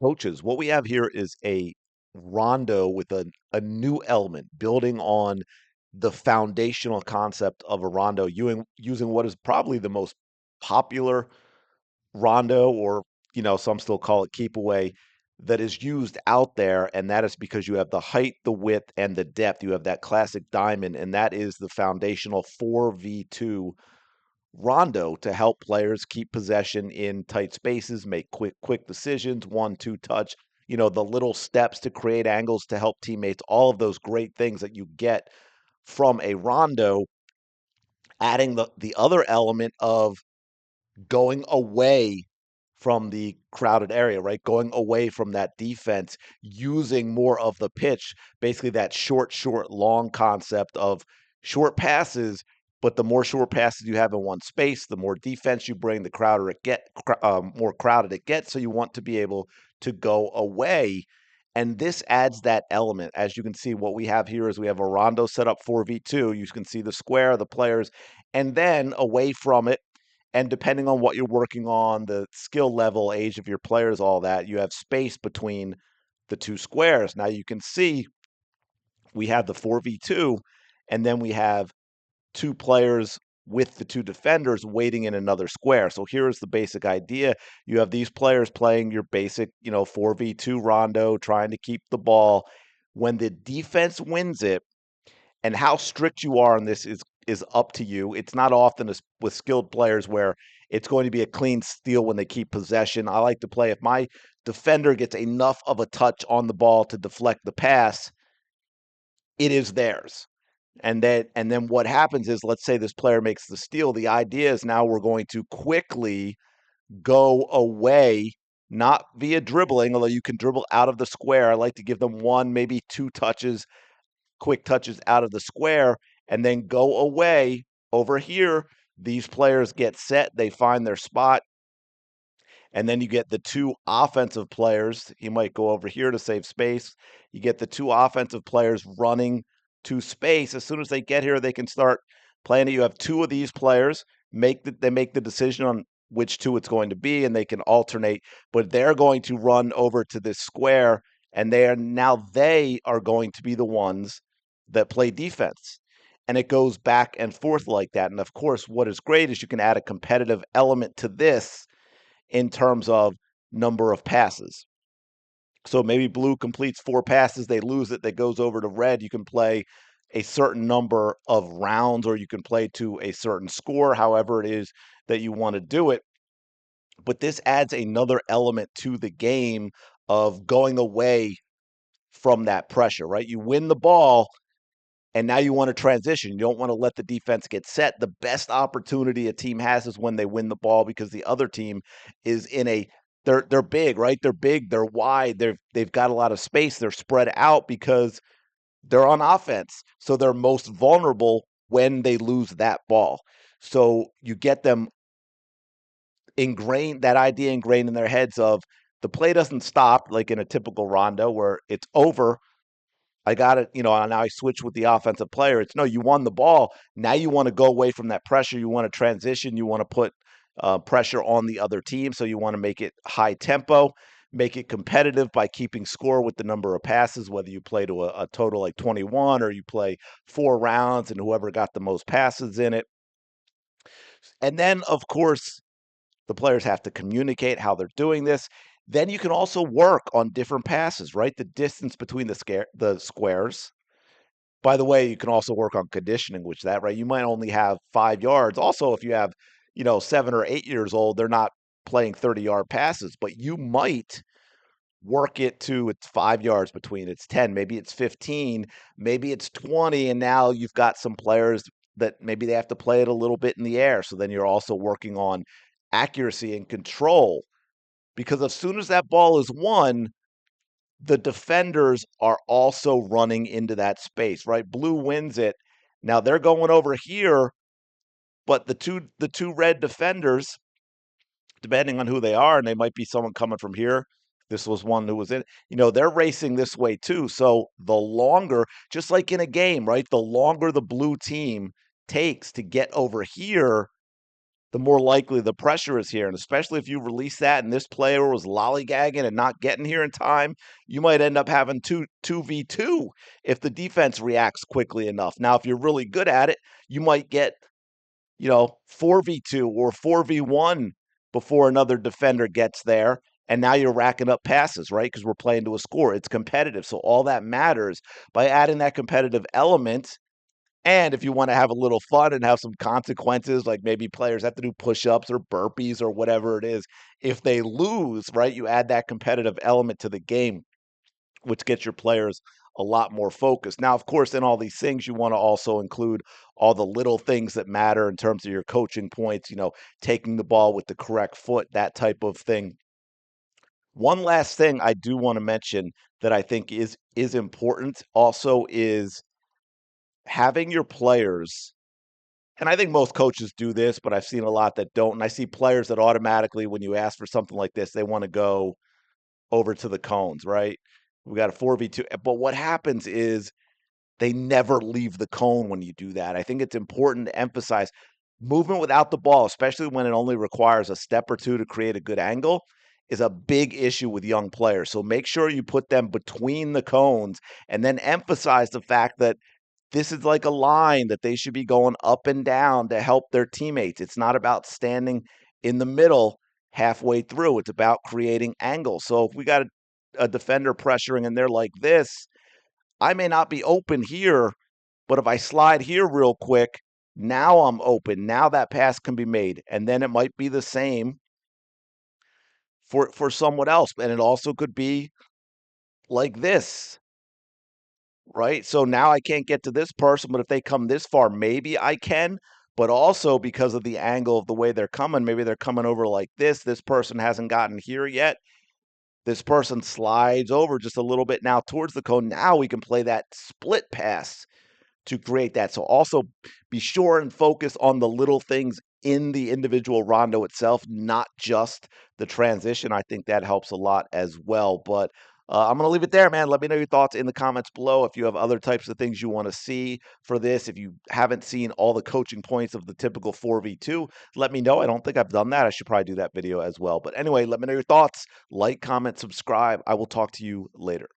Coaches, what we have here is a rondo with a new element, building on the foundational concept of a rondo, using what is probably the most popular rondo, or some still call it keep away, that is used out there, and that is because you have the height, the width, and the depth. You have that classic diamond, and that is the foundational 4v2 rondo to help players keep possession in tight spaces, make quick decisions, 1-2 touch, the little steps to create angles to help teammates, all of those great things that you get from a rondo, adding the other element of going away from the crowded area, right? Going away from that defense, using more of the pitch, basically that short, long concept of short passes. But the more short passes you have in one space, the more defense you bring, the more crowded it gets. So you want to be able to go away. And this adds that element. As you can see, what we have here is we have a rondo set up 4v2. You can see the square, the players, and then away from it, and depending on what you're working on, the skill level, age of your players, all that, you have space between the two squares. Now you can see we have the 4v2, and then we have two players with the two defenders waiting in another square. So here's the basic idea. You have these players playing your basic, 4v2 rondo, trying to keep the ball. When the defense wins it, and how strict you are on this is up to you. It's not often with skilled players where it's going to be a clean steal when they keep possession. I like to play if my defender gets enough of a touch on the ball to deflect the pass, it is theirs. And then what happens is, let's say this player makes the steal. The idea is now we're going to quickly go away, not via dribbling, although you can dribble out of the square. I like to give them one, maybe two touches, quick touches out of the square, and then go away. Over here, these players get set, they find their spot, and then you get the two offensive players. You might go over here to save space. You get the two offensive players running to space. As soon as they get here, they can start playing it. You have two of these players they make the decision on which two it's going to be, and they can alternate, but they're going to run over to this square, and they are going to be the ones that play defense. And it goes back and forth like that. And of course, what is great is you can add a competitive element to this in terms of number of passes. So maybe blue completes 4 passes, they lose it, that goes over to red. You can play a certain number of rounds, or you can play to a certain score, however it is that you want to do it. But this adds another element to the game of going away from that pressure, right? You win the ball, and now you want to transition. You don't want to let the defense get set. The best opportunity a team has is when they win the ball, because the other team is in a they're big, right? They're big, they're wide, they've got a lot of space, they're spread out because they're on offense. So they're most vulnerable when they lose that ball. So you get them that idea ingrained in their heads of the play doesn't stop like in a typical rondo where it's over. I got it, and now I switch with the offensive player. It's no, you won the ball. Now you want to go away from that pressure. You want to transition. You want to put pressure on the other team. So you want to make it high tempo, make it competitive by keeping score with the number of passes, whether you play to a total like 21 or you play 4 rounds and whoever got the most passes in it. And then, of course, the players have to communicate how they're doing this. Then you can also work on different passes, right? The distance between the squares. By the way, you can also work on conditioning, which that, right? You might only have 5 yards. Also, if you have, 7 or 8 years old, they're not playing 30-yard passes, but you might work it to it's 5 yards between, it's 10, maybe it's 15, maybe it's 20, and now you've got some players that maybe they have to play it a little bit in the air. So then you're also working on accuracy and control, because as soon as that ball is won, the defenders are also running into that space, right? Blue wins it. Now they're going over here, but the two red defenders, depending on who they are, and they might be someone coming from here. This was one who was in, they're racing this way too. So the longer, just like in a game, right? The longer the blue team takes to get over here, the more likely the pressure is here. And especially if you release that and this player was lollygagging and not getting here in time, you might end up having 2v2 if the defense reacts quickly enough. Now, if you're really good at it, you might get, 4v2 or 4v1 before another defender gets there. And now you're racking up passes, right? Because we're playing to a score. It's competitive. So all that matters by adding that competitive element. And if you want to have a little fun and have some consequences, like maybe players have to do push-ups or burpees or whatever it is, if they lose, right, you add that competitive element to the game, which gets your players a lot more focused. Now, of course, in all these things, you want to also include all the little things that matter in terms of your coaching points, taking the ball with the correct foot, that type of thing. One last thing I do want to mention that I think is important also is having your players, and I think most coaches do this, but I've seen a lot that don't. And I see players that automatically, when you ask for something like this, they want to go over to the cones, right? We got a 4v2. But what happens is they never leave the cone when you do that. I think it's important to emphasize movement without the ball, especially when it only requires a step or two to create a good angle, is a big issue with young players. So make sure you put them between the cones and then emphasize the fact that this is like a line that they should be going up and down to help their teammates. It's not about standing in the middle halfway through. It's about creating angles. So if we got a defender pressuring and they're like this, I may not be open here, but if I slide here real quick, now I'm open. Now that pass can be made. And then it might be the same for someone else. And it also could be like this. Right? So now I can't get to this person, but if they come this far, maybe I can. But also because of the angle of the way they're coming, maybe they're coming over like this. This person hasn't gotten here yet. This person slides over just a little bit now towards the cone. Now we can play that split pass to create that. So also be sure and focus on the little things in the individual rondo itself, not just the transition. I think that helps a lot as well. But I'm going to leave it there, man. Let me know your thoughts in the comments below. If you have other types of things you want to see for this, if you haven't seen all the coaching points of the typical 4v2, let me know. I don't think I've done that. I should probably do that video as well. But anyway, let me know your thoughts. Like, comment, subscribe. I will talk to you later.